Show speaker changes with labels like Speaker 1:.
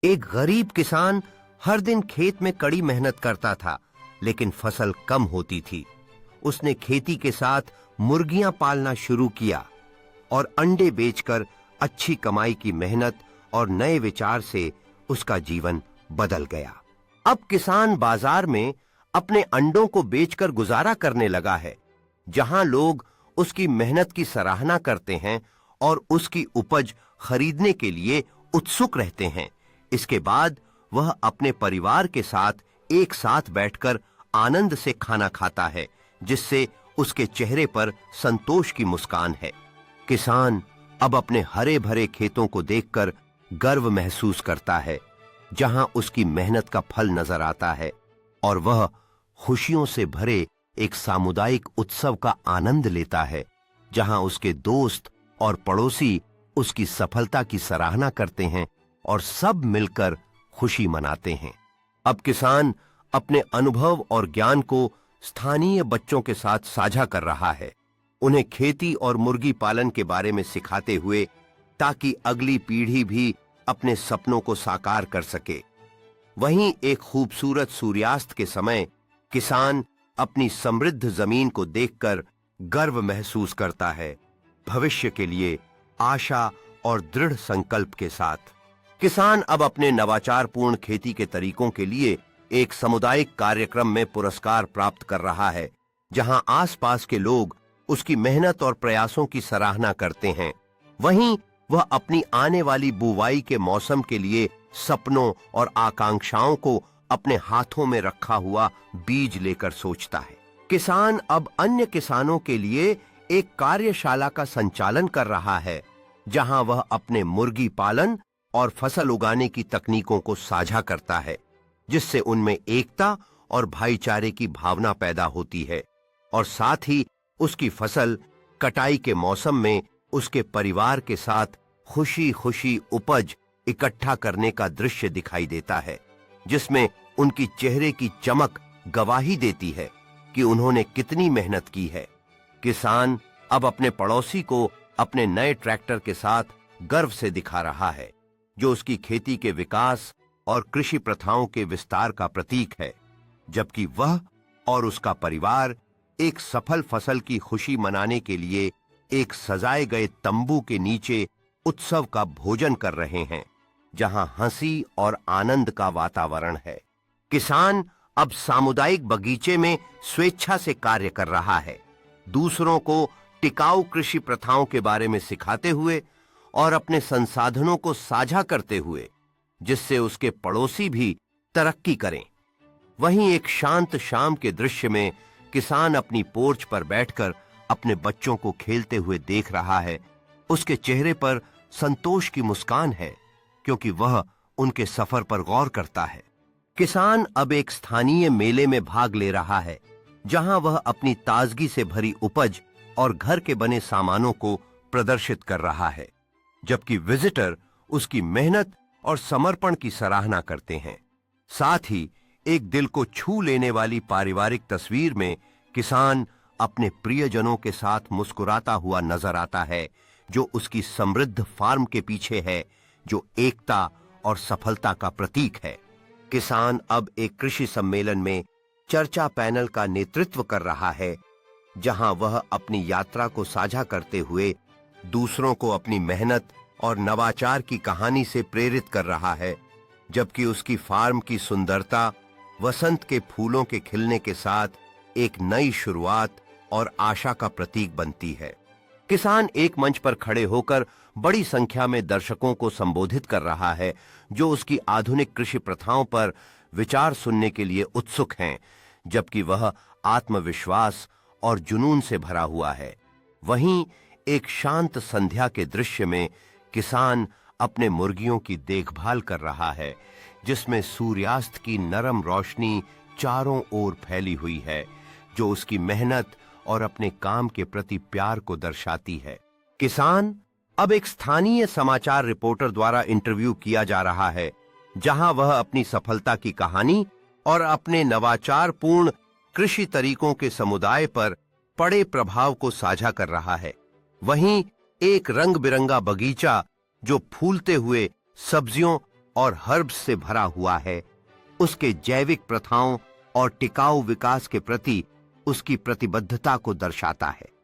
Speaker 1: एक गरीब किसान हर दिन खेत में कड़ी मेहनत करता था, लेकिन फसल कम होती थी। उसने खेती के साथ मुर्गियां पालना शुरू किया और अंडे बेचकर अच्छी कमाई की मेहनत और नए विचार से उसका जीवन बदल गया। अब किसान बाजार में अपने अंडों को बेचकर गुजारा करने लगा है। जहां लोग उसकी मेहनत की सराहना करते हैं और उसकी उपज खरीदने के लिए उत्सुक रहते हैं। इसके बाद वह अपने परिवार के साथ एक साथ बैठकर आनंद से खाना खाता है, जिससे उसके चेहरे पर संतोष की मुस्कान है। किसान अब अपने हरे भरे खेतों को देखकर गर्व महसूस करता है, जहां उसकी मेहनत का फल नजर आता है और वह खुशियों से भरे एक सामुदायिक उत्सव का आनंद लेता है, जहां उसके दोस्त और पड़ोसी उसकी सफलता की सराहना करते हैं और सब मिलकर खुशी मनाते हैं। अब किसान अपने अनुभव और ज्ञान को स्थानीय बच्चों के साथ साझा कर रहा है, उन्हें खेती और मुर्गी पालन के बारे में सिखाते हुए, ताकि अगली पीढ़ी भी अपने सपनों को साकार कर सके। वहीं एक खूबसूरत सूर्यास्त के समय किसान अपनी समृद्ध जमीन को देखकर गर्व महसूस करता है, भविष्य के लिए आशा और दृढ़ संकल्प के साथ। किसान अब अपने नवाचारपूर्ण खेती के तरीकों के लिए एक सामुदायिक कार्यक्रम में पुरस्कार प्राप्त कर रहा है, जहां आसपास के लोग उसकी मेहनत और प्रयासों की सराहना करते हैं। वहीं वह अपनी आने वाली बुवाई के मौसम के लिए सपनों और आकांक्षाओं को अपने हाथों में रखा हुआ बीज लेकर सोचता है। किसान अब अन्य किसानों के लिए एक कार्यशाला का संचालन कर रहा है, जहां वह अपने मुर्गी पालन और फसल उगाने की तकनीकों को साझा करता है, जिससे उनमें एकता और भाईचारे की भावना पैदा होती है और साथ ही उसकी फसल कटाई के मौसम में उसके परिवार के साथ खुशी खुशी उपज इकट्ठा करने का दृश्य दिखाई देता है, जिसमें उनकी चेहरे की चमक गवाही देती है कि उन्होंने कितनी मेहनत की है। किसान अब अपने पड़ोसी को अपने नए ट्रैक्टर के साथ गर्व से दिखा रहा है, जो उसकी खेती के विकास और कृषि प्रथाओं के विस्तार का प्रतीक है, जबकि वह और उसका परिवार एक सफल फसल की खुशी मनाने के लिए एक सजाए गए तंबू के नीचे उत्सव का भोजन कर रहे हैं, जहां हंसी और आनंद का वातावरण है। किसान अब सामुदायिक बगीचे में स्वेच्छा से कार्य कर रहा है, दूसरों को टिकाऊ कृषि प्रथाओं के बारे में सिखाते हुए और अपने संसाधनों को साझा करते हुए, जिससे उसके पड़ोसी भी तरक्की करें। वहीं एक शांत शाम के दृश्य में किसान अपनी पोर्च पर बैठकर अपने बच्चों को खेलते हुए देख रहा है। उसके चेहरे पर संतोष की मुस्कान है, क्योंकि वह उनके सफर पर गौर करता है। किसान अब एक स्थानीय मेले में भाग ले रहा है, जहां वह अपनी ताजगी से भरी उपज और घर के बने सामानों को प्रदर्शित कर रहा है, जबकि विजिटर उसकी मेहनत और समर्पण की सराहना करते हैं। साथ ही एक दिल को छू लेने वाली पारिवारिक तस्वीर में किसान अपने प्रियजनों के साथ मुस्कुराता हुआ नजर आता है, जो उसकी समृद्ध फार्म के पीछे है, जो एकता और सफलता का प्रतीक है। किसान अब एक कृषि सम्मेलन में चर्चा पैनल का नेतृत्व कर रहा है, जहां वह अपनी यात्रा को साझा करते हुए दूसरों को अपनी मेहनत और नवाचार की कहानी से प्रेरित कर रहा है, जबकि उसकी फार्म की सुंदरता वसंत के फूलों के खिलने के साथ एक नई शुरुआत और आशा का प्रतीक बनती है। किसान एक मंच पर खड़े होकर बड़ी संख्या में दर्शकों को संबोधित कर रहा है, जो उसकी आधुनिक कृषि प्रथाओं पर विचार सुनने के लिए उत्सुक हैं, जबकि वह आत्मविश्वास और जुनून से भरा हुआ है। वहीं एक शांत संध्या के दृश्य में किसान अपने मुर्गियों की देखभाल कर रहा है, जिसमें सूर्यास्त की नरम रोशनी चारों ओर फैली हुई है, जो उसकी मेहनत और अपने काम के प्रति प्यार को दर्शाती है। किसान अब एक स्थानीय समाचार रिपोर्टर द्वारा इंटरव्यू किया जा रहा है, जहां वह अपनी सफलता की कहानी और अपने नवाचारपूर्ण कृषि तरीकों के समुदाय पर पड़े प्रभाव को साझा कर रहा है। वहीं एक रंग बिरंगा बगीचा, जो फूलते हुए सब्जियों और हर्ब्स से भरा हुआ है, उसके जैविक प्रथाओं और टिकाऊ विकास के प्रति उसकी प्रतिबद्धता को दर्शाता है।